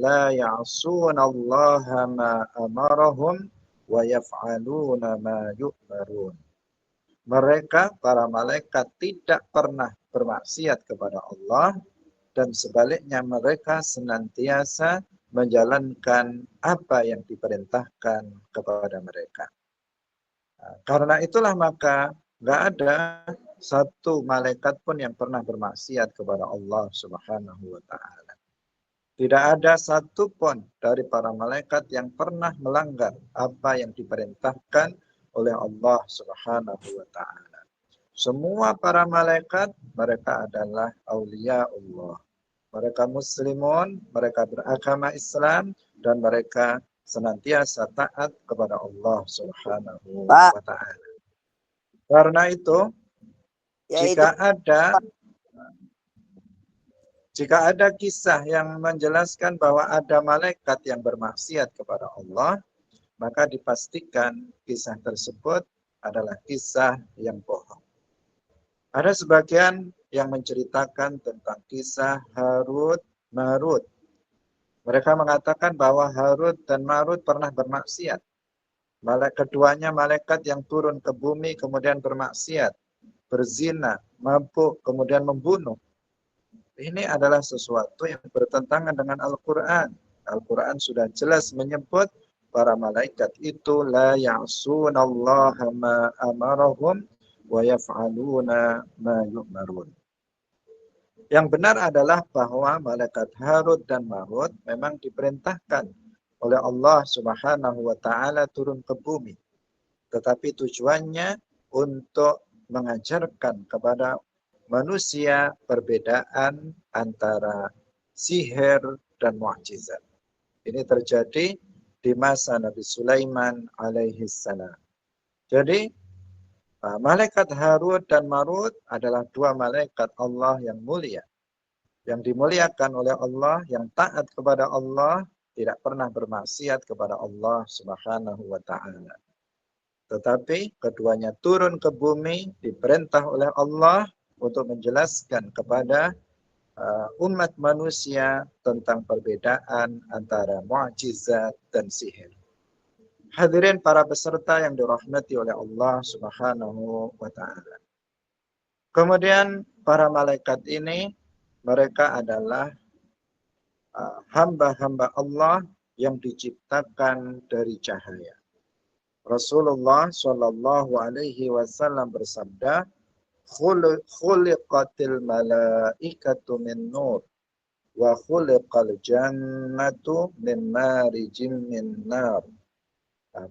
la ya'sunallaha ma amarahum wa yaf'aluna ma yu'marun. Mereka, para malaikat, tidak pernah bermaksiat kepada Allah, dan sebaliknya mereka senantiasa menjalankan apa yang diperintahkan kepada mereka. Karena itulah maka nggak ada satu malaikat pun yang pernah bermaksiat kepada Allah Subhanahu wa Ta'ala. Tidak ada satu pun dari para malaikat yang pernah melanggar apa yang diperintahkan oleh Allah Subhanahu wa Ta'ala. Semua para malaikat, mereka adalah aulia Allah. Mereka muslimun, mereka beragama Islam, dan mereka senantiasa taat kepada Allah Subhanahu Pak, wa Ta'ala. Karena itu, ya jika ada kisah yang menjelaskan bahwa ada malaikat yang bermaksiat kepada Allah, maka dipastikan kisah tersebut adalah kisah yang bohong. Ada sebagian yang menceritakan tentang kisah Harut Marut. Mereka mengatakan bahwa Harut dan Marut pernah bermaksiat. Keduanya malaikat yang turun ke bumi kemudian bermaksiat, berzina, mabuk, kemudian membunuh. Ini adalah sesuatu yang bertentangan dengan Al-Quran. Al-Quran sudah jelas menyebut para malaikat itu la ya'sunallaha ma amarahum wa yaf'aluna ma yu'marun. Yang benar adalah bahwa malaikat Harut dan Marut memang diperintahkan oleh Allah Subhanahu wa Ta'ala turun ke bumi. Tetapi tujuannya untuk mengajarkan kepada manusia perbedaan antara sihir dan mukjizat. Ini terjadi di masa Nabi Sulaiman alaihi salam. Jadi malaikat Harut dan Marut adalah dua malaikat Allah yang mulia, yang dimuliakan oleh Allah, yang taat kepada Allah, tidak pernah bermaksiat kepada Allah Subhanahu wa Ta'ala. Tetapi keduanya turun ke bumi diperintah oleh Allah untuk menjelaskan kepada umat manusia tentang perbedaan antara mukjizat dan sihir. Hadirin para peserta yang dirahmati oleh Allah Subhanahu wa Ta'ala. Kemudian para malaikat ini, mereka adalah hamba-hamba Allah yang diciptakan dari cahaya. Rasulullah Shallallahu Alaihi Wasallam bersabda, "Khuliqatil malaikatu min nur, wa khuliqal jannatu min marijim min nar."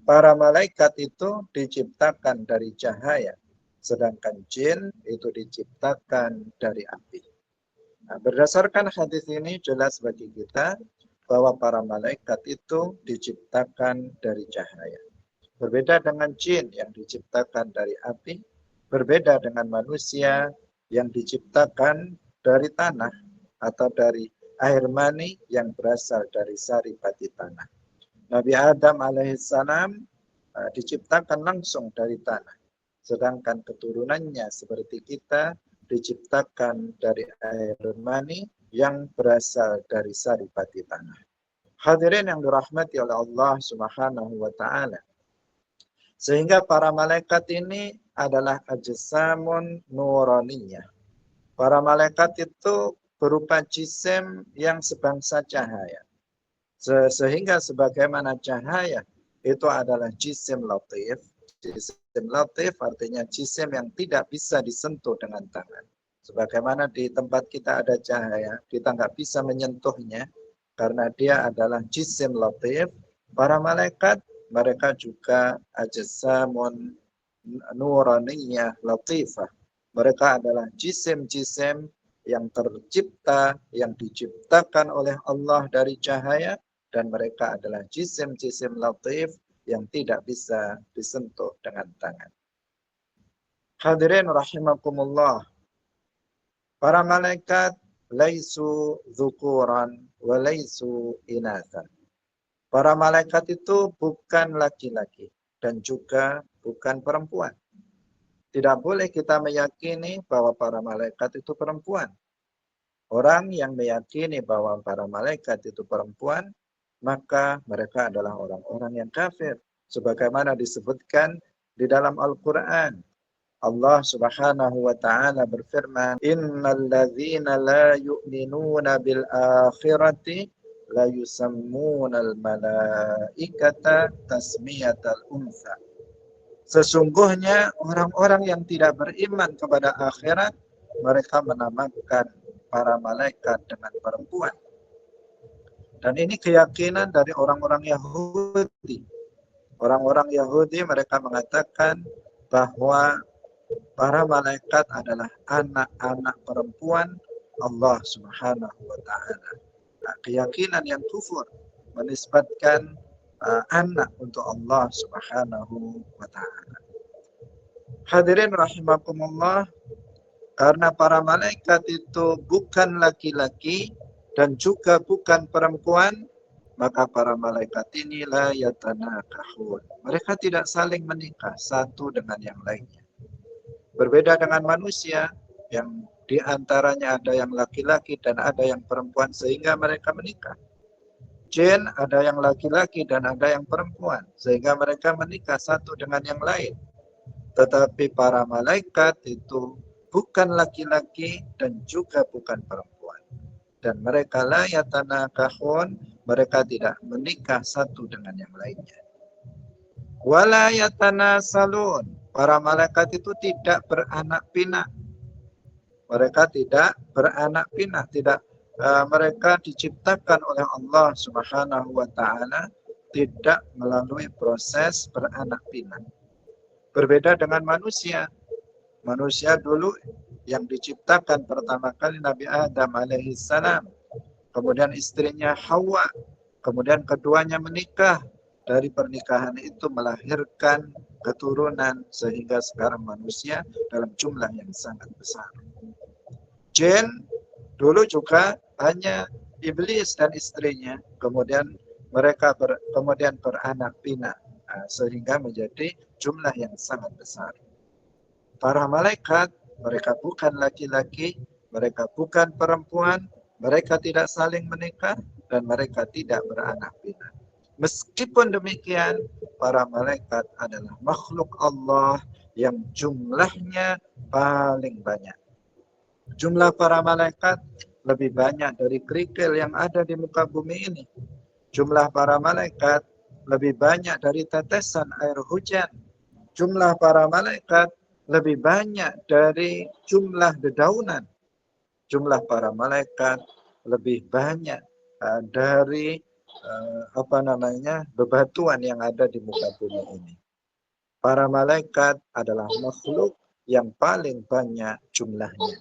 Para malaikat itu diciptakan dari cahaya, sedangkan jin itu diciptakan dari api. Berdasarkan hadis ini jelas bagi kita bahwa para malaikat itu diciptakan dari cahaya. Berbeda dengan jin yang diciptakan dari api, berbeda dengan manusia yang diciptakan dari tanah atau dari air mani yang berasal dari saripati tanah. Nabi Adam alaihissalam diciptakan langsung dari tanah, sedangkan keturunannya seperti kita diciptakan dari air mani yang berasal dari saripati tanah. Hadirin yang dirahmati oleh Allah Subhanahu wa Ta'ala. Sehingga para malaikat ini adalah ajsamun nuraniyah. Para malaikat itu berupa jisim yang sebangsa cahaya. Sehingga sebagaimana cahaya itu adalah jisim latif. Jisim latif artinya jisim yang tidak bisa disentuh dengan tangan. Sebagaimana di tempat kita ada cahaya, kita nggak bisa menyentuhnya karena dia adalah jisim latif. Para malaikat, mereka juga ajsamun nuraniyah latifah. Mereka adalah jisim-jisim yang tercipta, yang diciptakan oleh Allah dari cahaya, dan mereka adalah jisim-jisim latif yang tidak bisa disentuh dengan tangan. Hadirin rahimakumullah. Para malaikat laisu dzukuran wa laisu inathan. Para malaikat itu bukan laki-laki dan juga bukan perempuan. Tidak boleh kita meyakini bahwa para malaikat itu perempuan. Orang yang meyakini bahwa para malaikat itu perempuan, maka mereka adalah orang-orang yang kafir. Sebagaimana disebutkan di dalam Al-Quran. Allah Subhanahu wa taala berfirman, "Innal ladzina la yu'minuna bil akhirati la yusammunal malaikata tasmiyatal unsa." Sesungguhnya orang-orang yang tidak beriman kepada akhirat, mereka menamakan para malaikat dengan perempuan. Dan ini keyakinan dari orang-orang Yahudi. Orang-orang Yahudi mereka mengatakan bahwa para malaikat adalah anak-anak perempuan Allah Subhanahu wa taala. Nah, keyakinan yang kufur menisbatkan anak untuk Allah Subhanahu wa taala. Hadirin rahimakumullah, karena para malaikat itu bukan laki-laki dan juga bukan perempuan, maka para malaikat ini la yatanakahun. Mereka tidak saling menikah satu dengan yang lainnya. Berbeda dengan manusia yang di antaranya ada yang laki-laki dan ada yang perempuan sehingga mereka menikah. Jin ada yang laki-laki dan ada yang perempuan sehingga mereka menikah satu dengan yang lain. Tetapi para malaikat itu bukan laki-laki dan juga bukan perempuan. Dan mereka la yatanakahun, mereka tidak menikah satu dengan yang lainnya. Wala yatanasalun, para malaikat itu tidak beranak pinak. Mereka tidak beranak pinak, mereka diciptakan oleh Allah Subhanahu wa taala tidak melalui proses beranak pinak. Berbeda dengan manusia. Manusia dulu yang diciptakan pertama kali Nabi Adam alaihissalam, kemudian istrinya Hawa, kemudian keduanya menikah. Dari pernikahan itu melahirkan keturunan sehingga sekarang manusia dalam jumlah yang sangat besar. Jin dulu juga hanya iblis dan istrinya, kemudian mereka kemudian beranak pinak sehingga menjadi jumlah yang sangat besar. Para malaikat, mereka bukan laki-laki, mereka bukan perempuan, mereka tidak saling menikah, dan mereka tidak beranak pinak. Meskipun demikian, para malaikat adalah makhluk Allah yang jumlahnya paling banyak. Jumlah para malaikat lebih banyak dari kerikil yang ada di muka bumi ini. Jumlah para malaikat lebih banyak dari tetesan air hujan. Jumlah para malaikat lebih banyak dari jumlah dedaunan. Jumlah para malaikat lebih banyak dari bebatuan yang ada di muka bumi ini. Para malaikat adalah makhluk yang paling banyak jumlahnya.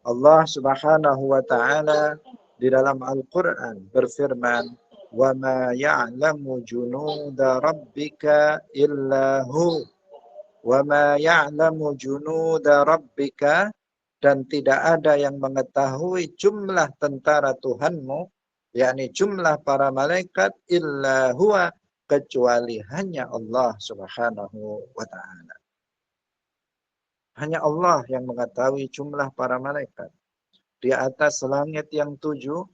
Allah Subhanahu wa taala di dalam Al-Qur'an berfirman, "Wa ma ya'lamu junuda rabbika illa hu." Wa ma ya'lamu junuda rabbika, dan tidak ada yang mengetahui jumlah tentara Tuhanmu, yakni jumlah para malaikat, illa huwa, kecuali hanya Allah Subhanahu wa taala. Hanya Allah yang mengetahui jumlah para malaikat. Di atas langit yang 7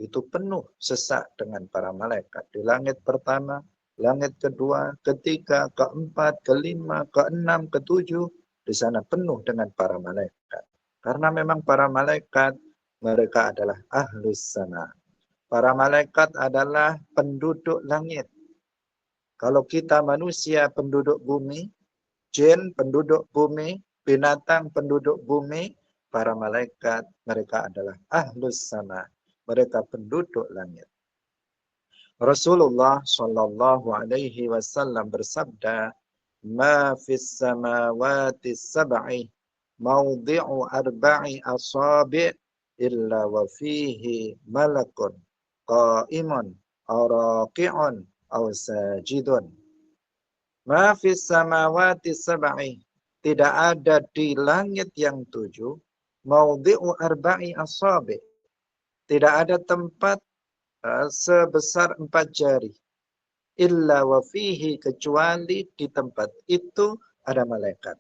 itu penuh sesak dengan para malaikat. Di langit pertama, langit kedua, ketiga, keempat, kelima, keenam, ketujuh, di sana penuh dengan para malaikat. Karena memang para malaikat, mereka adalah ahlus sama. Para malaikat adalah penduduk langit. Kalau kita manusia penduduk bumi, jin penduduk bumi, binatang penduduk bumi, para malaikat mereka adalah ahlus sama. Mereka penduduk langit. Rasulullah Shallallahu Alaihi Wasallam bersabda, "Ma fis samawati sab'i mawdi'u arba'i asabi' illa wa fihi malakun qa'imun aw raqi'un aw sajidun." Ma fis samawati sab'i, tidak ada di langit yang 7 mawdi'u arba'i asabi', tidak ada tempat sebesar 4 jari. Illa wa fihi, kecuali di tempat itu ada malaikat.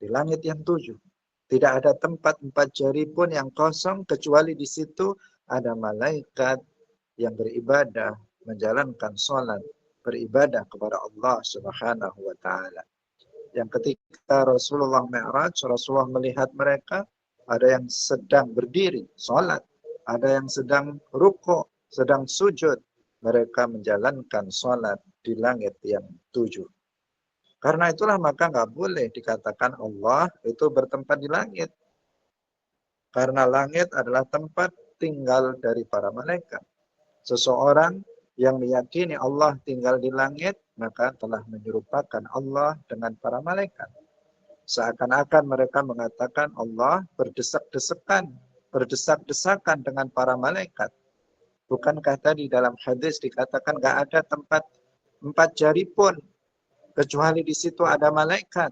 Di langit yang 7. Tidak ada tempat 4 jari pun yang kosong kecuali di situ ada malaikat yang beribadah, menjalankan sholat, beribadah kepada Allah Subhanahu wa taala. Yang ketika Rasulullah Mi'raj, Rasulullah melihat mereka, ada yang sedang berdiri, sholat, ada yang sedang rukuk, sedang sujud. Mereka menjalankan sholat di langit yang 7. Karena itulah maka nggak boleh dikatakan Allah itu bertempat di langit. Karena langit adalah tempat tinggal dari para malaikat. Seseorang yang meyakini Allah tinggal di langit, maka telah menyerupakan Allah dengan para malaikat. Seakan-akan mereka mengatakan Allah berdesak-desakan dengan para malaikat. Bukankah tadi dalam hadis dikatakan nggak ada tempat 4 jari pun, kecuali di situ ada malaikat.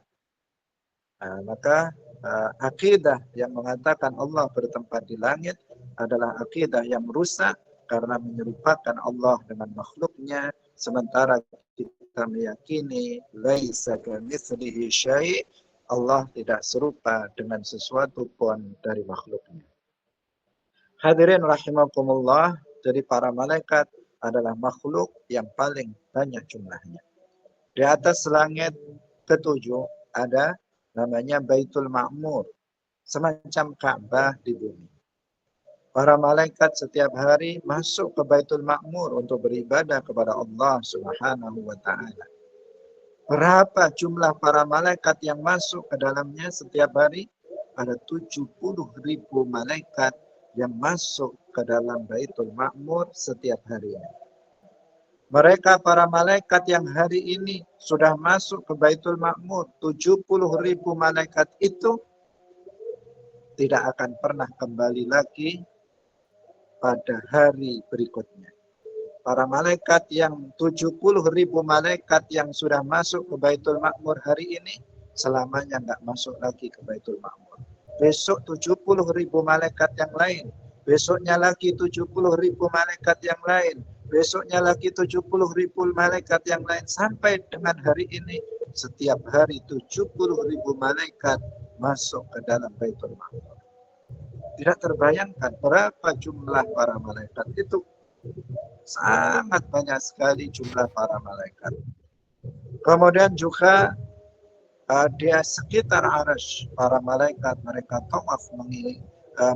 Nah, maka akidah yang mengatakan Allah bertempat di langit adalah akidah yang rusak karena menyerupakan Allah dengan makhluknya, sementara kita meyakini laisa kamitslihi syai', Allah tidak serupa dengan sesuatu pun dari makhluknya. Hadirin rahimakumullah, jadi para malaikat adalah makhluk yang paling banyak jumlahnya. Di atas langit ke-7 ada namanya Baitul Ma'mur, semacam Ka'bah di bumi. Para malaikat setiap hari masuk ke Baitul Ma'mur untuk beribadah kepada Allah Subhanahu wa taala. Berapa jumlah para malaikat yang masuk ke dalamnya setiap hari? Ada 70.000 malaikat yang masuk ke dalam Baitul Ma'mur setiap harinya. Mereka para malaikat yang hari ini sudah masuk ke Baitul Ma'mur, 70.000 malaikat itu tidak akan pernah kembali lagi pada hari berikutnya. Para malaikat yang 70.000 malaikat yang sudah masuk ke Baitul Ma'mur hari ini, selamanya nggak masuk lagi ke Baitul Ma'mur. Besok 70.000 malaikat yang lain, besoknya lagi 70.000 malaikat yang lain, besoknya lagi 70.000 malaikat yang lain, sampai dengan hari ini setiap hari 70.000 malaikat masuk ke dalam Baitul Ma'mur. Tidak terbayangkan berapa jumlah para malaikat itu. Sangat banyak sekali jumlah para malaikat. Kemudian juga di sekitar Arsy, para malaikat mereka tawaf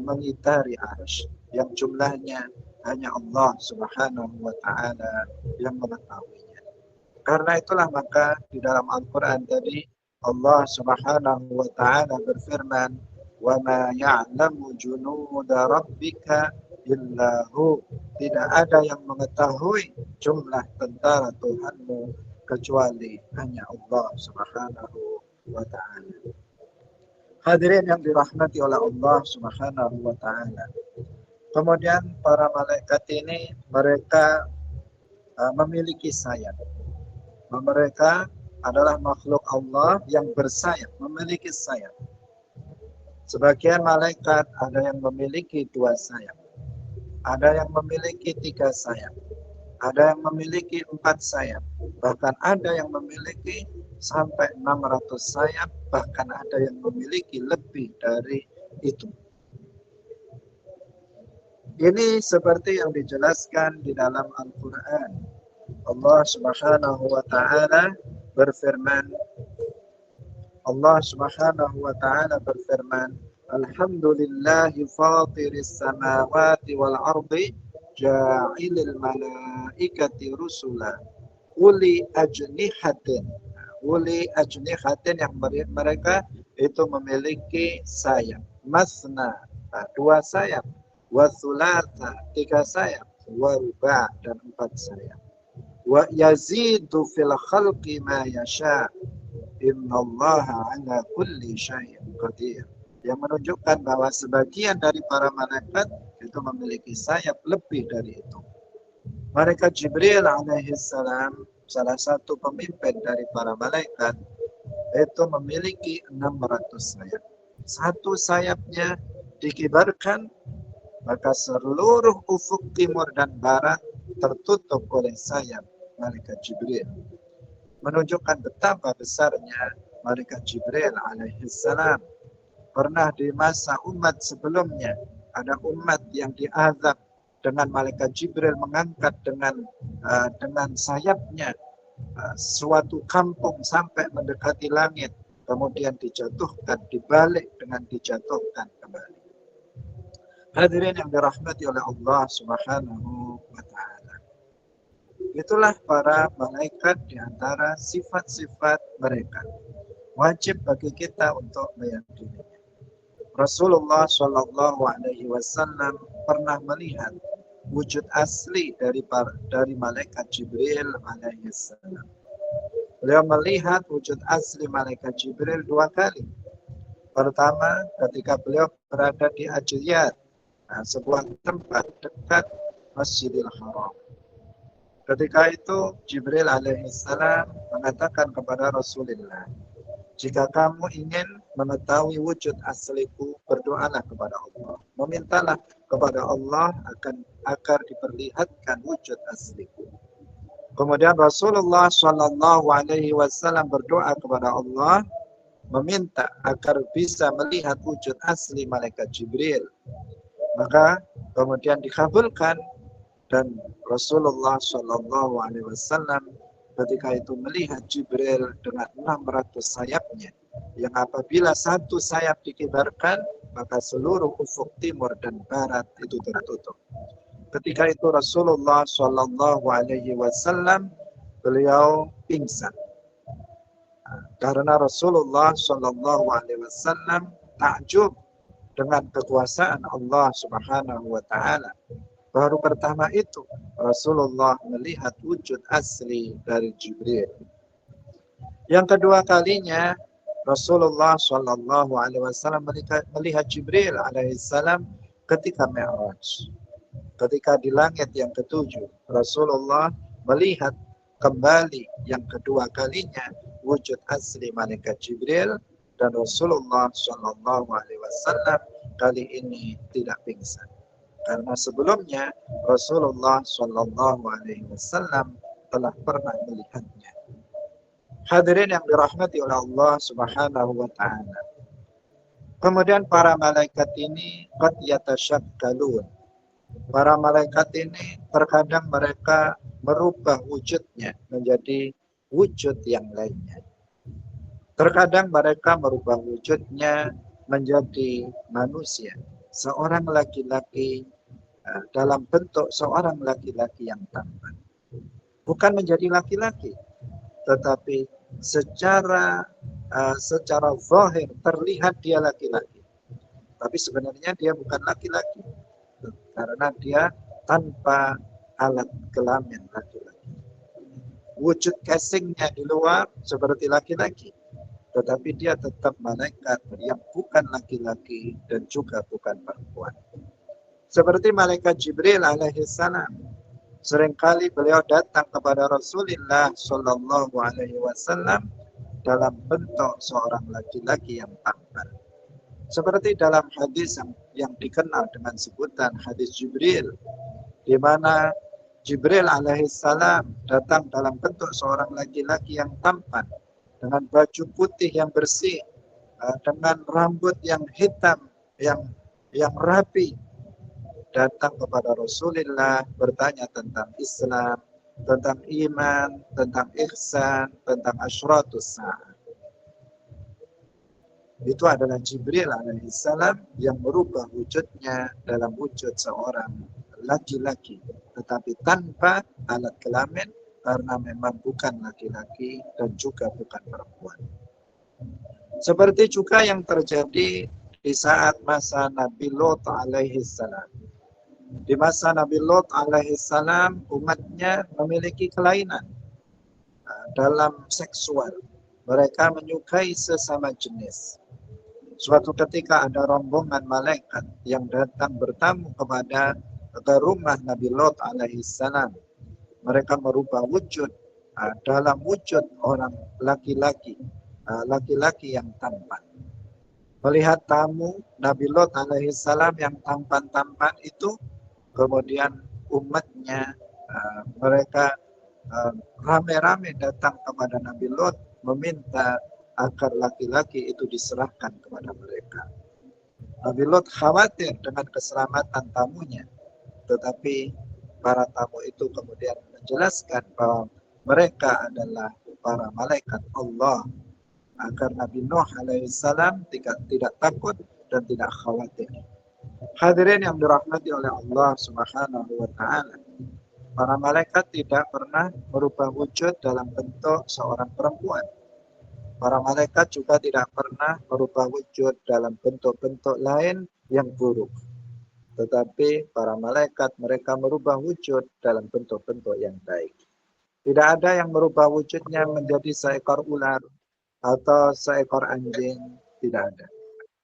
mengitari Arsy, yang jumlahnya hanya Allah Subhanahu wa taala yang mengetahuinya. Karena itulah maka di dalam Al-Qur'an tadi Allah Subhanahu wa taala berfirman, "Wa ma ya'lamu junuda rabbika illa hu." Tidak ada yang mengetahui jumlah tentara Tuhanmu kecuali hanya Allah Subhanahu wa taala. Hadirin yang dirahmati oleh Allah Subhanahu wa taala. Kemudian para malaikat ini mereka memiliki sayap. Mereka adalah makhluk Allah yang bersayap, memiliki sayap. Sebagian malaikat ada yang memiliki 2 sayap. Ada yang memiliki 3 sayap. Ada yang memiliki 4 sayap. Bahkan ada yang memiliki sampai 600 sayap. Bahkan ada yang memiliki lebih dari itu. Ini seperti yang dijelaskan di dalam Al-Quran. Allah Subhanahu wa ta'ala berfirman, Alhamdulillahi fatiris samawati wal ardi ja'ilil malaikati rusula uli ajnihatin. Uli ajnihatin yang mereka itu memiliki sayap. Masna, 2 sayap. Wa thulatha, 3 sayap. Wa ruba', dan 4 sayap. Wa yazidu fil khalqi ma yasha. Innallaha ala kulli syai'in qadir. Yang menunjukkan bahwa sebagian dari para malaikat itu memiliki sayap lebih dari itu. Malaikat Jibril alaihissalam, salah satu pemimpin dari para malaikat, itu memiliki 600 sayap. Satu sayapnya dikibarkan, maka seluruh ufuk timur dan barat tertutup oleh sayap malaikat Jibril. Menunjukkan betapa besarnya malaikat Jibril alaihissalam. pernah di masa umat sebelumnya ada umat yang diazab dengan malaikat Jibril mengangkat dengan sayapnya suatu kampung sampai mendekati langit, kemudian dijatuhkan, dibalik dengan dijatuhkan kembali. Hadirin yang dirahmati oleh Allah Subhanahu wa Ta'ala. Itulah para malaikat di antara sifat-sifat mereka. Wajib bagi kita untuk meyakini. Rasulullah Shallallahu Alaihi Wasallam pernah melihat wujud asli dari malaikat Jibril alaihissalam. Beliau melihat wujud asli malaikat Jibril 2 kali. Pertama, ketika beliau berada di Ajiyat, sebuah tempat dekat Masjidil Haram. Ketika itu Jibril alaihissalam mengatakan kepada Rasulullah, jika kamu ingin mengetahui wujud asliku, berdoalah kepada Allah. Memintalah kepada Allah agar diperlihatkan wujud asliku. Kemudian Rasulullah Shallallahu Alaihi Wasallam berdoa kepada Allah, meminta agar bisa melihat wujud asli malaikat Jibril. Maka kemudian dikabulkan, dan Rasulullah Shallallahu Alaihi Wasallam ketika itu melihat Jibril dengan 600 sayapnya, yang apabila satu sayap dikibarkan, maka seluruh ufuk timur dan barat itu tertutup. Ketika itu Rasulullah Shallallahu Alaihi Wasallam beliau pingsan, karena Rasulullah Shallallahu Alaihi Wasallam takjub dengan kekuasaan Allah Subhanahu Wa Taala. Baru pertama itu Rasulullah melihat wujud asli dari Jibril. Yang kedua kalinya Rasulullah Shallallahu Alaihi Wasallam melihat Jibril alaihissalam ketika Mi'raj. Ketika di langit yang ketujuh, Rasulullah melihat kembali yang kedua kalinya wujud asli malaikat Jibril, dan Rasulullah Shallallahu Alaihi Wasallam kali ini tidak pingsan. Karena sebelumnya Rasulullah Shallallahu Alaihi Wasallam telah pernah melihatnya. Hadirin yang dirahmati oleh Allah Subhanahu Wa Taala. Kemudian para malaikat ini qad yatasyakkalun. Para malaikat ini terkadang mereka merubah wujudnya menjadi wujud yang lainnya. Terkadang mereka merubah wujudnya menjadi manusia, seorang laki-laki dalam bentuk seorang laki-laki yang tampan. Bukan menjadi laki-laki, tetapi secara zahir terlihat dia laki-laki. Tapi sebenarnya dia bukan laki-laki, karena dia tanpa alat kelamin laki-laki. Wujud casingnya di luar seperti laki-laki, tetapi dia tetap malaikat yang bukan laki-laki dan juga bukan perempuan. Seperti malaikat Jibril alaihissalam, seringkali beliau datang kepada Rasulullah Shallallahu Alaihi Wasallam dalam bentuk seorang laki-laki yang tampan. Seperti dalam hadis yang dikenal dengan sebutan hadis Jibril, di mana Jibril alaihissalam datang dalam bentuk seorang laki-laki yang tampan, dengan baju putih yang bersih, dengan rambut yang hitam, yang rapi, datang kepada Rasulullah bertanya tentang Islam, tentang iman, tentang ihsan, tentang asyratus sa'ah. Itu adalah Jibril alaihissalam yang merubah wujudnya dalam wujud seorang laki-laki, tetapi tanpa alat kelamin, karena memang bukan laki-laki dan juga bukan perempuan. Seperti juga yang terjadi di saat masa Nabi Lot alaihissalam. Di masa Nabi Lot alaihissalam, umatnya memiliki kelainan dalam seksual. Mereka menyukai sesama jenis. Suatu ketika ada rombongan malaikat yang datang bertamu ke rumah Nabi Lot alaihissalam. Mereka merubah wujud dalam wujud orang laki-laki yang tampan. Melihat tamu Nabi Lot alaihissalam yang tampan-tampan itu, kemudian umatnya mereka rame-rame datang kepada Nabi Lot meminta agar laki-laki itu diserahkan kepada mereka. Nabi Lut khawatir dengan keselamatan tamunya, tetapi para tamu itu kemudian menjelaskan bahwa mereka adalah para malaikat Allah, agar Nabi Nuh alaihissalam tidak takut dan tidak khawatir. Hadirin yang dirahmati oleh Allah Subhanahu wa taala, para malaikat tidak pernah merubah wujud dalam bentuk seorang perempuan. Para malaikat juga tidak pernah merubah wujud dalam bentuk-bentuk lain yang buruk. Tetapi para malaikat mereka merubah wujud dalam bentuk-bentuk yang baik. Tidak ada yang merubah wujudnya menjadi seekor ular atau seekor anjing, tidak ada.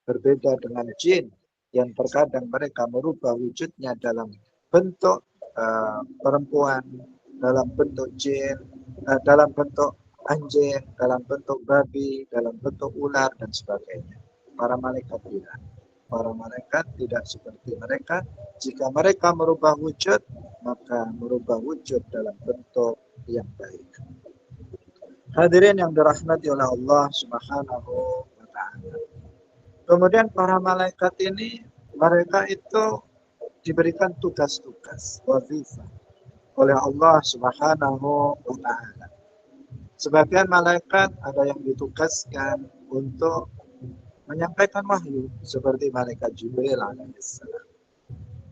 Berbeda dengan jin yang terkadang mereka merubah wujudnya dalam bentuk perempuan, dalam bentuk jin, dalam bentuk anjing, dalam bentuk babi, dalam bentuk ular dan sebagainya. Para malaikat tidak. Para malaikat tidak seperti mereka. Jika mereka merubah wujud, maka merubah wujud dalam bentuk yang baik. Hadirin yang dirahmati oleh Allah Subhanahu wa taala. Kemudian para malaikat ini mereka itu diberikan tugas-tugas wazifah oleh Allah Subhanahu wa taala. Sebagian malaikat ada yang ditugaskan untuk menyampaikan wahyu seperti malaikat Jibril alaihissalam.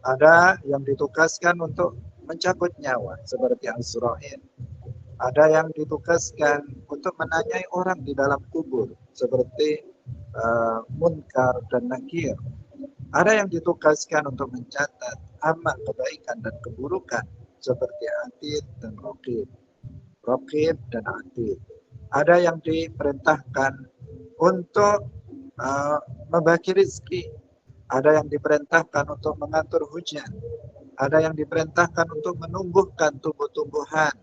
Ada yang ditugaskan untuk mencabut nyawa seperti Azrail. Ada yang ditugaskan untuk menanyai orang di dalam kubur seperti Munkar dan Nakir. Ada yang ditugaskan untuk mencatat amal kebaikan dan keburukan seperti Atid dan Raqib. Raqib dan Atid. Ada yang diperintahkan untuk membagi rezeki. Ada yang diperintahkan untuk mengatur hujan. Ada yang diperintahkan untuk menumbuhkan tumbuh-tumbuhan.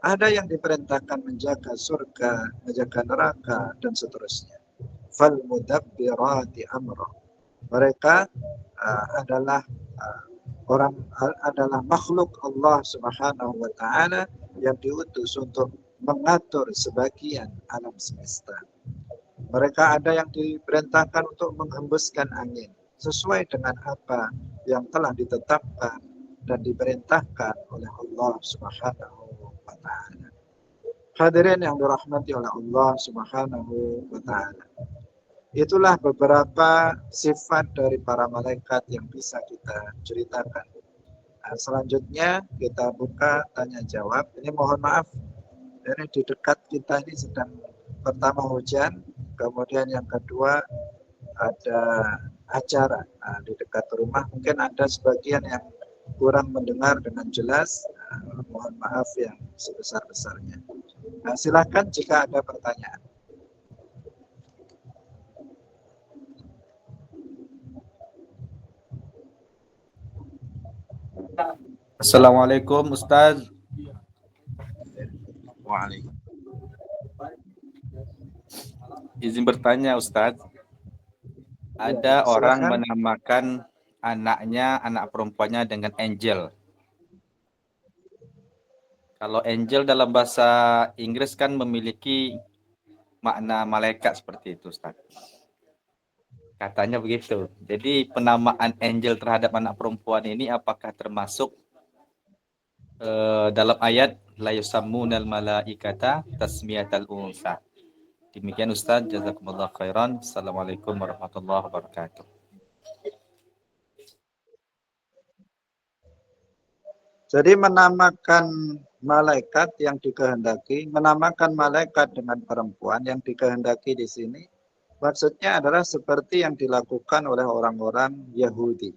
Ada yang diperintahkan menjaga surga, menjaga neraka, dan seterusnya. Fal mudabbirati amra. Mereka adalah makhluk Allah Subhanahu wa taala yang diutus untuk mengatur sebagian alam semesta. Mereka ada yang diperintahkan untuk menghembuskan angin sesuai dengan apa yang telah ditetapkan dan diperintahkan oleh Allah Subhanahu wa taala. Hadirin yang dirahmati oleh Allah Subhanahu wa taala. Itulah beberapa sifat dari para malaikat yang bisa kita ceritakan. Nah, selanjutnya kita buka tanya jawab. Ini mohon maaf, ini di dekat kita ini sedang pertama hujan, kemudian yang kedua ada acara di dekat rumah. Mungkin ada sebagian yang kurang mendengar dengan jelas. Mohon maaf yang sebesar-besarnya. Nah, silakan jika ada pertanyaan. Assalamualaikum Ustaz. Waalaikumsalam. Izin bertanya Ustaz. Ada orang silakan. menamakan anak perempuannya dengan Angel. Kalau Angel dalam bahasa Inggris kan memiliki makna malaikat seperti itu Ustaz. Katanya begitu. Jadi penamaan Angel terhadap anak perempuan ini apakah termasuk dalam ayat la yusammunal malaikata tasmiyatal unsa. Demikian Ustaz, jazakumullah khairan. Assalamualaikum warahmatullahi wabarakatuh. Jadi menamakan malaikat yang dikehendaki, menamakan malaikat dengan perempuan yang dikehendaki di sini, maksudnya adalah seperti yang dilakukan oleh orang-orang Yahudi.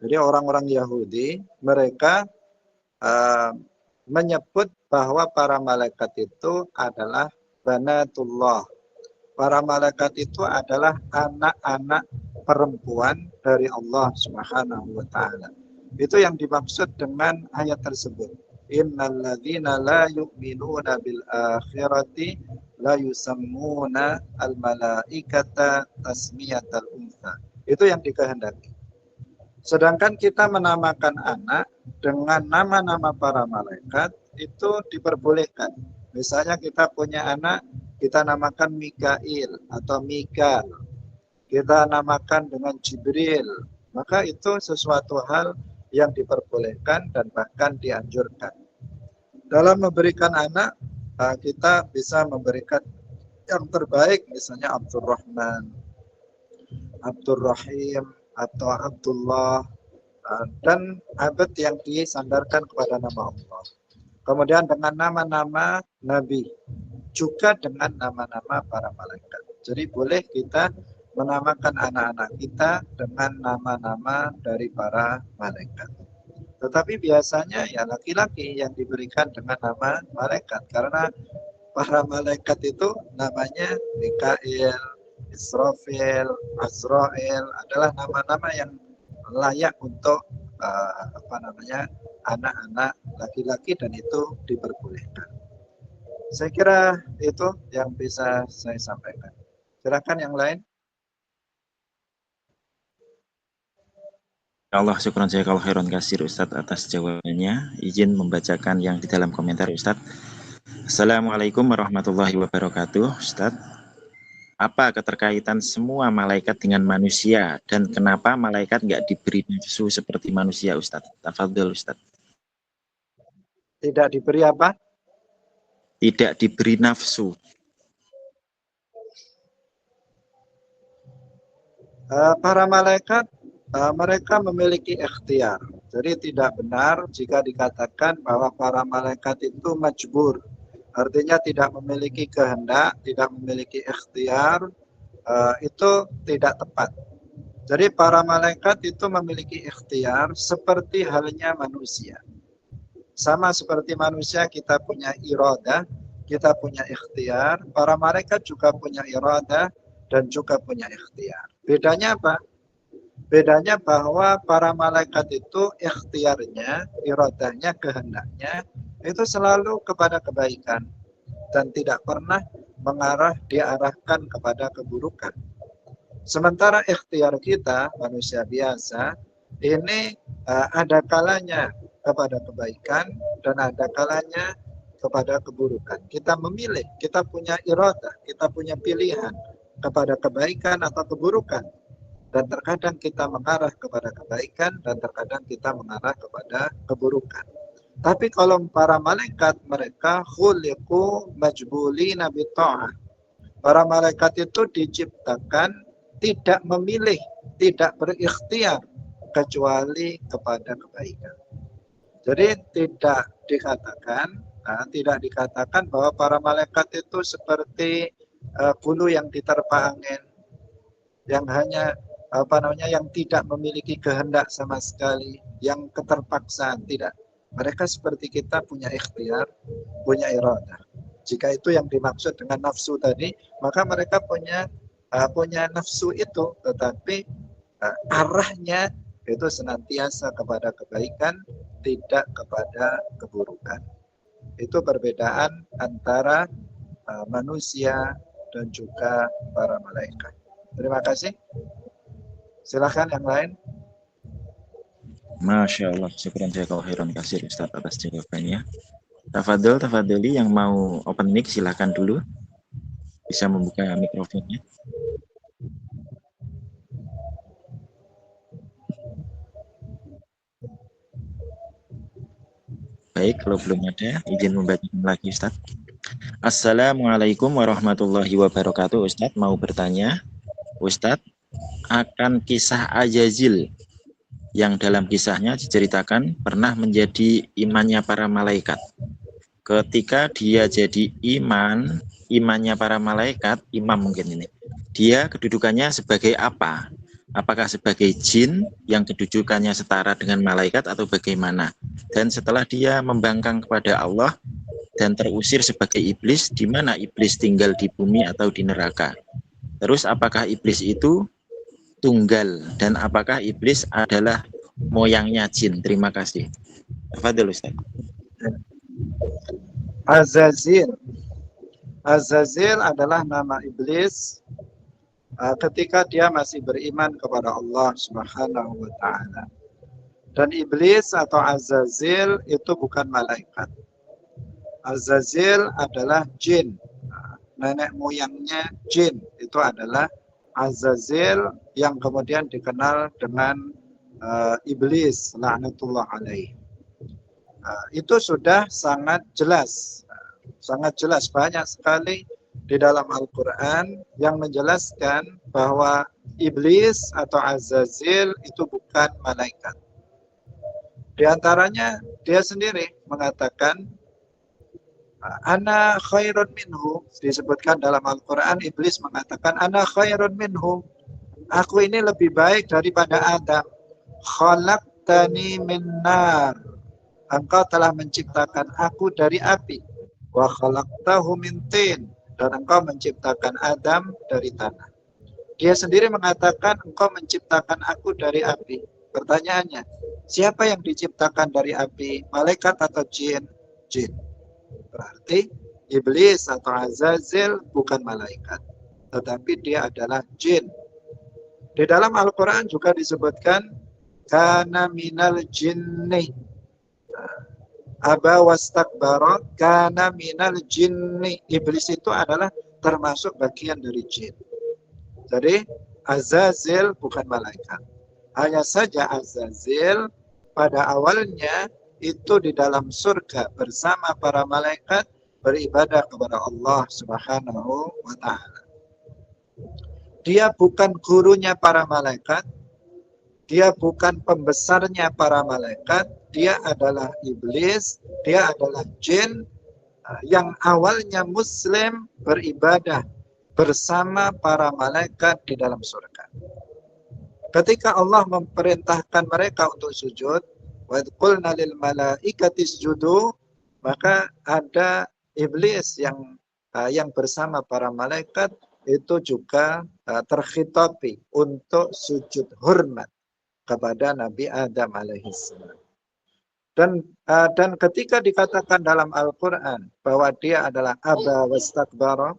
Jadi orang-orang Yahudi, mereka menyebut bahwa para malaikat itu adalah banatullah. Para malaikat itu adalah anak-anak perempuan dari Allah Subhanahu wa taala. Itu yang dimaksud dengan ayat tersebut. Innal ladzina la yu'minuna bil akhirati la yusammuna al malaikata tasmiyatal untha. Itu yang dikehendaki. Sedangkan kita menamakan anak dengan nama-nama para malaikat itu diperbolehkan. Misalnya kita punya anak, kita namakan Mikail atau Mikal. kita namakan dengan Jibril, maka itu sesuatu hal yang diperbolehkan dan bahkan dianjurkan. Dalam memberikan anak, kita bisa memberikan yang terbaik, misalnya Abdurrahman, Abdurrahim, atau Abdullah, dan abad yang disandarkan kepada nama Allah. Kemudian dengan nama-nama Nabi, juga dengan nama-nama para malaikat. Jadi boleh kita menamakan anak-anak kita dengan nama-nama dari para malaikat. Tetapi biasanya ya laki-laki yang diberikan dengan nama malaikat, karena para malaikat itu namanya Mikail, Israfil, Azrail adalah nama-nama yang layak untuk anak-anak laki-laki, dan itu diperbolehkan. Saya kira itu yang bisa saya sampaikan. Silakan yang lain. Allah, syukran jazakallahu khairan kasir Ustadz atas jawabannya. Izin membacakan yang di dalam komentar Ustadz. Assalamualaikum warahmatullahi wabarakatuh. Ustadz, apa keterkaitan semua malaikat dengan manusia dan kenapa malaikat nggak diberi nafsu seperti manusia, Ustadz? Tafadhol, Ustadz. Tidak diberi apa? Tidak diberi nafsu. Para malaikat, mereka memiliki ikhtiar. Jadi tidak benar jika dikatakan bahwa para malaikat itu majbur. Artinya tidak memiliki kehendak, tidak memiliki ikhtiar, itu tidak tepat. Jadi para malaikat itu memiliki ikhtiar seperti halnya manusia. Sama seperti manusia, kita punya iradah, kita punya ikhtiar, para malaikat juga punya iradah dan juga punya ikhtiar. Bedanya apa? Bedanya bahwa para malaikat itu ikhtiarnya, iradahnya, kehendaknya itu selalu kepada kebaikan dan tidak pernah diarahkan kepada keburukan. Sementara ikhtiar kita, manusia biasa, ini ada kalanya kepada kebaikan dan ada kalanya kepada keburukan. Kita memilih, kita punya iradah, kita punya pilihan kepada kebaikan atau keburukan. Dan terkadang kita mengarah kepada kebaikan dan terkadang kita mengarah kepada keburukan. Tapi kalau para malaikat, mereka khuliqu majbulina bitta'ah. Para malaikat itu diciptakan tidak memilih, tidak berikhtiar kecuali kepada kebaikan. Jadi tidak dikatakan bahwa para malaikat itu seperti bulu yang diterpa angin, yang hanya yang tidak memiliki kehendak sama sekali, yang keterpaksaan. Tidak. Mereka seperti kita, punya ikhtiar, punya iradah. Jika itu yang dimaksud dengan nafsu tadi, maka mereka punya nafsu itu, tetapi arahnya itu senantiasa kepada kebaikan, tidak kepada keburukan. Itu perbedaan antara manusia dan juga para malaikat. Terima kasih. Silakan yang lain. Masya Allah, syukran jazakallahu khairan kasir Ustadz atas jawabannya. Tafadholi yang mau open mic silakan dulu. Bisa membuka mikrofonnya. Baik, kalau belum ada, izin membacakan lagi Ustadz. Assalamualaikum warahmatullahi wabarakatuh. Ustadz mau bertanya, Ustadz, akan kisah Azazil yang dalam kisahnya diceritakan pernah menjadi imannya para malaikat. Ketika dia jadi imannya para malaikat, imam mungkin ini, dia kedudukannya sebagai apa? Apakah sebagai jin yang kedudukannya setara dengan malaikat atau bagaimana? Dan setelah dia membangkang kepada Allah dan terusir sebagai iblis, di mana iblis tinggal di bumi atau di neraka? Terus apakah iblis itu tunggal dan apakah iblis adalah moyangnya jin? Terima kasih. Fadil Ustaz. Azazil adalah nama iblis ketika dia masih beriman kepada Allah Subhanahu wa taala. Dan iblis atau Azazil itu bukan malaikat. Azazil adalah jin. Nenek moyangnya jin itu adalah Azazil yang kemudian dikenal dengan iblis laknatullah alaih. Itu sudah sangat jelas, banyak sekali di dalam Al-Quran yang menjelaskan bahwa iblis atau Azazil itu bukan malaikat. Di antaranya dia sendiri mengatakan ana khairun minhu, disebutkan dalam Al-Quran iblis mengatakan ana khairun minhu, aku ini lebih baik daripada Adam. Khalaqtani min nar, engkau telah menciptakan aku dari api. Wa khalaqtahu min tin, dan engkau menciptakan Adam dari tanah. Dia sendiri mengatakan engkau menciptakan aku dari api. Pertanyaannya, siapa yang diciptakan dari api? Malaikat atau jin? Jin. Berarti iblis atau Azazil bukan malaikat, tetapi dia adalah jin. Di dalam Al-Quran juga disebutkan kana minal jinni, aba wastakbara, kana minal jinni. Iblis itu adalah termasuk bagian dari jin. Jadi Azazil bukan malaikat. Hanya saja Azazil pada awalnya itu di dalam surga bersama para malaikat beribadah kepada Allah Subhanahu wa ta'ala. Dia bukan gurunya para malaikat, dia bukan pembesarnya para malaikat, dia adalah iblis, dia adalah jin yang awalnya muslim beribadah bersama para malaikat di dalam surga. Ketika Allah memerintahkan mereka untuk sujud, wa qulna lil malaikati isjudu, maka ada iblis yang bersama para malaikat itu juga terkhitabi untuk sujud hormat kepada Nabi Adam alaihissalam. Dan ketika dikatakan dalam Al-Quran bahwa dia adalah aba wastakbara,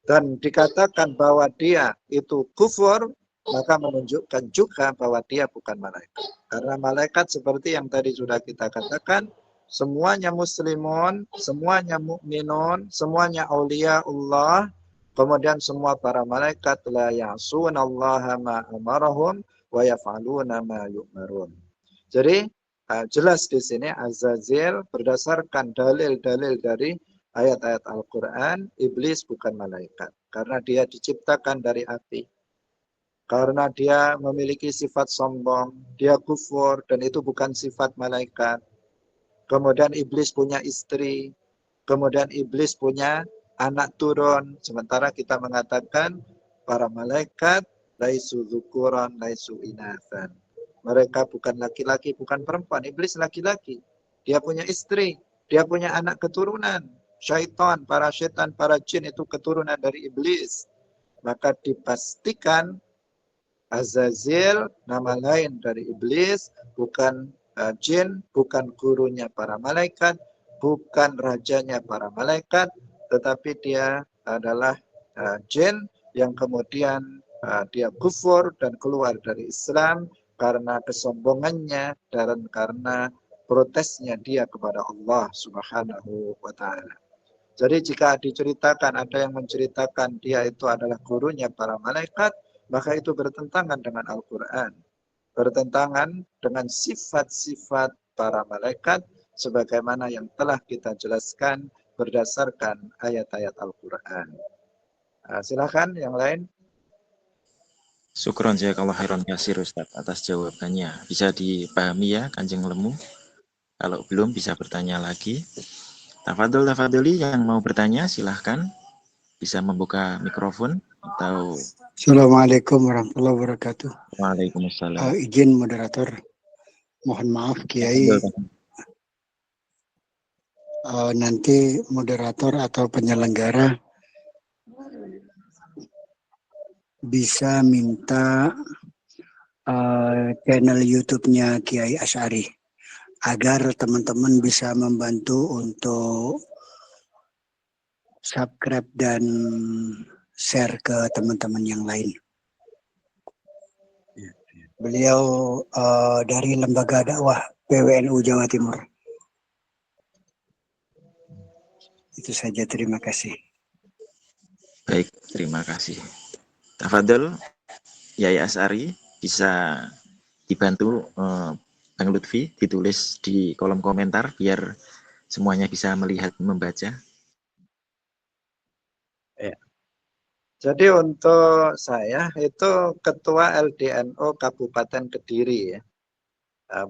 dan dikatakan bahwa dia itu kufur, maka menunjukkan juga bahwa dia bukan malaikat. Karena malaikat seperti yang tadi sudah kita katakan, semuanya muslimun, semuanya mukminun, semuanya aulia Allah, kemudian semua para malaikat la ya'sunallaha ma amarahum wa yaf'aluna ma yu'marun. Jadi jelas di sini Azazil berdasarkan dalil-dalil dari ayat-ayat Al-Quran, iblis bukan malaikat. Karena dia diciptakan dari api. Karena dia memiliki sifat sombong, dia kufur, dan itu bukan sifat malaikat. Kemudian iblis punya istri, kemudian iblis punya anak turun. Sementara kita mengatakan para malaikat laisu dzukuran, laisu inathan. Mereka bukan laki-laki, bukan perempuan. Iblis laki-laki. Dia punya istri, dia punya anak keturunan. Syaitan, para syaitan, para jin itu keturunan dari iblis. Maka dipastikan Azazil nama lain dari iblis, bukan jin, bukan gurunya para malaikat, bukan rajanya para malaikat, tetapi dia adalah jin yang kemudian dia kufur dan keluar dari Islam karena kesombongannya dan karena protesnya dia kepada Allah Subhanahu wa ta'ala. Jadi jika diceritakan, ada yang menceritakan dia itu adalah gurunya para malaikat, maka itu bertentangan dengan Al-Quran. Bertentangan dengan sifat-sifat para malaikat sebagaimana yang telah kita jelaskan berdasarkan ayat-ayat Al-Quran. Silakan yang lain. Syukron jazakallahu khairan katsir Ustaz atas jawabannya. Bisa dipahami ya Kanjeng Lemu? Kalau belum bisa bertanya lagi. Tafadholi yang mau bertanya silahkan. Bisa membuka mikrofon atau Assalamualaikum warahmatullahi wabarakatuh. Waalaikumsalam. Izin moderator, mohon maaf Kiai, nanti moderator atau penyelenggara bisa minta channel YouTube-nya Kiai Asy'ari agar teman-teman bisa membantu untuk subscribe dan share ke teman-teman yang lain. Beliau dari Lembaga Dakwah PWNU Jawa Timur. Itu saja, terima kasih. Baik, terima kasih. Tafadhol Yai Asari, bisa dibantu Bang Lutfi ditulis di kolom komentar biar semuanya bisa melihat membaca. Ya. Jadi untuk saya itu Ketua LDNO Kabupaten Kediri ya.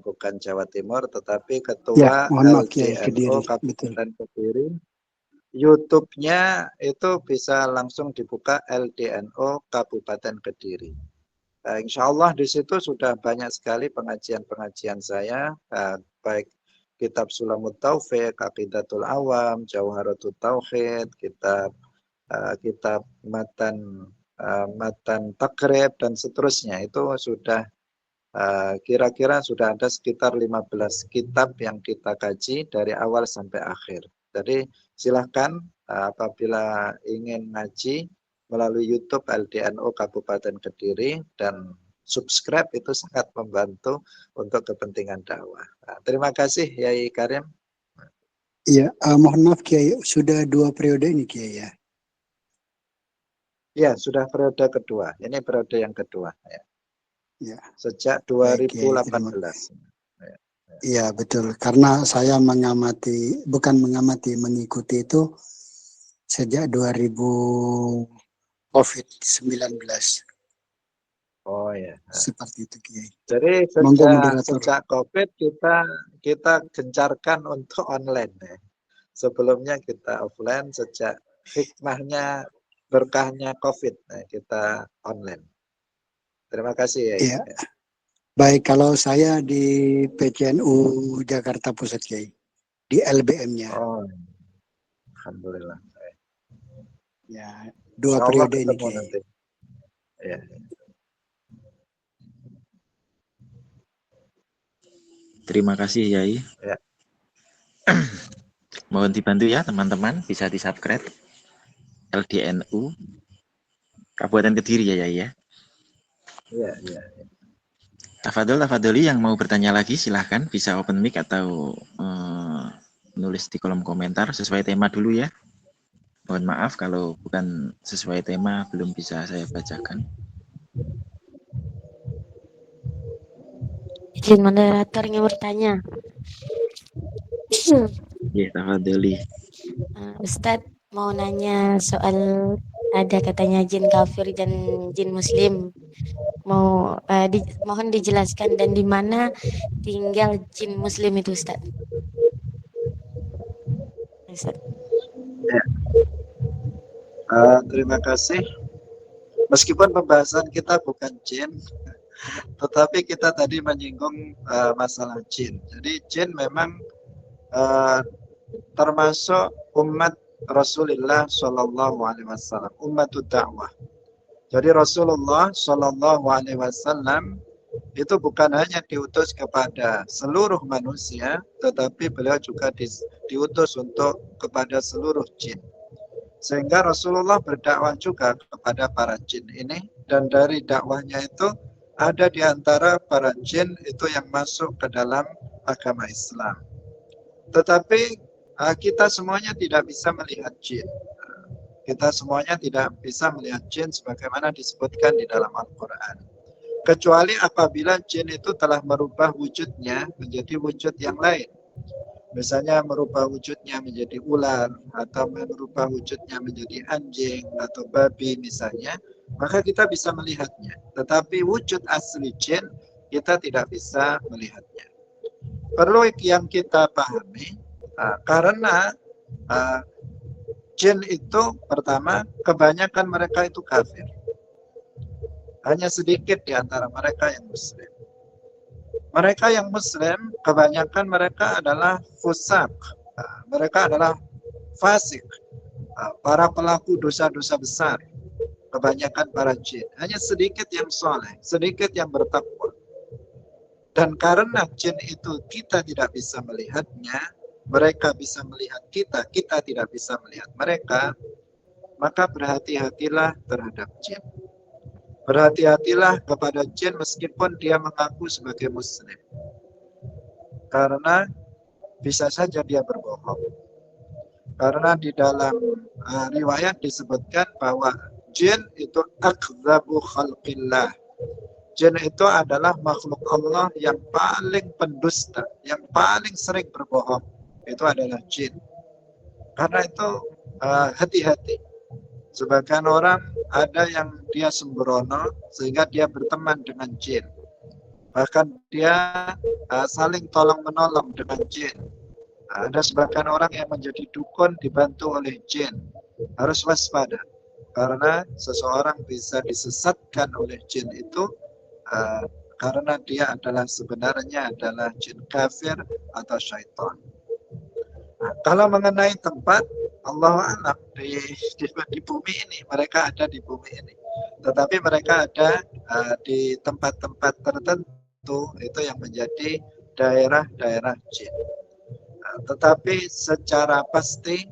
Bukan Jawa Timur, tetapi Ya, Ketua mohon maaf Kiai, LDNO Kediri. Betul. Kabupaten Kediri. YouTube-nya itu bisa langsung dibuka LDNO Kabupaten Kediri. Insya Allah di situ sudah banyak sekali pengajian-pengajian saya, baik kitab Sulamut Taufik, Aqidatul Awam, Jauharatul Tauhid, kitab Matan Takrib dan seterusnya. Itu sudah kira-kira sudah ada sekitar 15 kitab yang kita kaji dari awal sampai akhir. Jadi silahkan apabila ingin ngaji melalui YouTube LDNO Kabupaten Kediri dan subscribe itu sangat membantu untuk kepentingan dakwah. Terima kasih Yai Karim. Iya, mohon maaf Kiai, sudah 2 periode ini Kiai ya. Ya, sudah periode kedua. Ini periode yang kedua. Ya. Ya. Sejak Baik, Kiai, 2018. Iya betul, karena saya mengikuti itu sejak 2000 COVID-19. Oh ya. Seperti itu Kiai. Jadi Monggo moderator. sejak COVID kita gencarkan untuk online ya. Sebelumnya kita offline, sejak hikmahnya berkahnya COVID kita online. Terima kasih ya. Iya. Baik, kalau saya di PCNU Jakarta Pusat Kiai, di LBM-nya. Oh, alhamdulillah. Ya, 2 Insya Allah periode ini ketemu Kiai. nanti. Ya. Terima kasih Yai. Ya. Mohon dibantu ya teman-teman, bisa di-subscribe LDNU Kabupaten Kediri ya Yai ya. Iya, iya. Tafadholi yang mau bertanya lagi silahkan bisa open mic atau nulis di kolom komentar sesuai tema dulu ya. Mohon maaf kalau bukan sesuai tema belum bisa saya bacakan. Izin moderator ingin bertanya. Ya, tafadholi. Ustadz mau nanya soal ada katanya jin kafir dan jin muslim. Mohon dijelaskan dan di mana tinggal jin muslim itu Ustadz. Ya. Terima kasih. Meskipun pembahasan kita bukan jin, tetapi kita tadi menyinggung masalah jin. Jadi jin memang termasuk umat Rasulullah Shallallahu Alaihi Wasallam, umatud dakwah. Jadi Rasulullah Shallallahu Alaihi Wasallam itu bukan hanya diutus kepada seluruh manusia, tetapi beliau juga diutus untuk kepada seluruh jin. Sehingga Rasulullah berdakwah juga kepada para jin ini, dan dari dakwahnya itu ada di antara para jin itu yang masuk ke dalam agama Islam. Tetapi kita semuanya tidak bisa melihat jin. Kita semuanya tidak bisa melihat jin sebagaimana disebutkan di dalam Al-Quran. Kecuali apabila jin itu telah merubah wujudnya menjadi wujud yang lain. Misalnya merubah wujudnya menjadi ular, atau merubah wujudnya menjadi anjing atau babi misalnya, maka kita bisa melihatnya. Tetapi wujud asli jin kita tidak bisa melihatnya. Perlu yang kita pahami, karena jin itu pertama, kebanyakan mereka itu kafir. Hanya sedikit di antara mereka yang muslim. Mereka yang muslim, kebanyakan mereka adalah fusak. Mereka adalah fasik. Para pelaku dosa-dosa besar. Kebanyakan para jin. Hanya sedikit yang soleh, sedikit yang bertakwa. Dan karena jin itu kita tidak bisa melihatnya, mereka bisa melihat kita, kita tidak bisa melihat mereka, maka berhati-hatilah terhadap jin. Berhati-hatilah kepada jin meskipun dia mengaku sebagai muslim. Karena bisa saja dia berbohong. Karena di dalam riwayat disebutkan bahwa jin itu akdzabu khalqillah. Jin itu adalah makhluk Allah yang paling pendusta, yang paling sering berbohong. Itu adalah jin. Karena itu hati-hati. Sebagian orang ada yang dia sembrono sehingga dia berteman dengan jin. Bahkan dia saling tolong-menolong dengan jin. Ada sebagian orang yang menjadi dukun dibantu oleh jin. Harus waspada. Karena seseorang bisa disesatkan oleh jin itu karena dia sebenarnya adalah jin kafir atau syaitan. Nah, kalau mengenai tempat, Allah alam di bumi ini, mereka ada di bumi ini. Tetapi mereka ada di tempat-tempat tertentu itu yang menjadi daerah-daerah jin. Tetapi secara pasti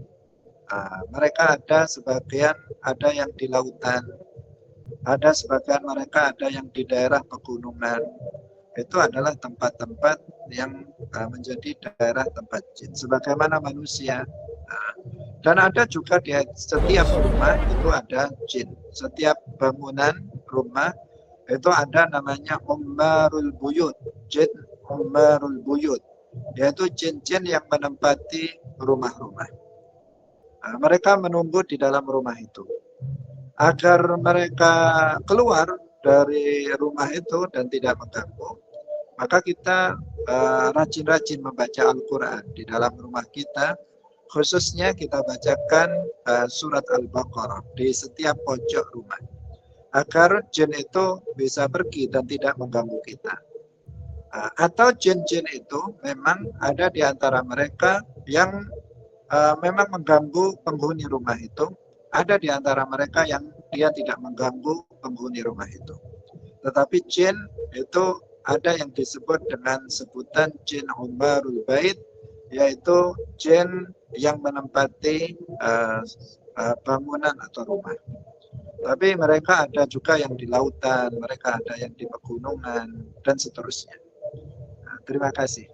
mereka ada sebagian ada yang di lautan, ada sebagian mereka ada yang di daerah pegunungan. Itu adalah tempat-tempat yang menjadi daerah tempat jin, sebagaimana manusia. Dan ada juga di setiap rumah itu ada jin. Setiap bangunan rumah itu ada namanya ummarul buyut, jin ummarul buyut, yaitu jin-jin yang menempati rumah-rumah. Mereka menunggu di dalam rumah itu. Agar mereka keluar dari rumah itu dan tidak mengganggu, maka kita rajin-rajin membaca Al-Quran di dalam rumah kita. Khususnya kita bacakan surat Al-Baqarah di setiap pojok rumah. Agar jin itu bisa pergi dan tidak mengganggu kita. Atau jin-jin itu memang ada di antara mereka yang memang mengganggu penghuni rumah itu. Ada di antara mereka yang dia tidak mengganggu penghuni rumah itu. Tetapi jin itu ada yang disebut dengan sebutan jin ummarul bait, yaitu jin yang menempati bangunan atau rumah. Tapi mereka ada juga yang di lautan, mereka ada yang di pegunungan, dan seterusnya. Terima kasih.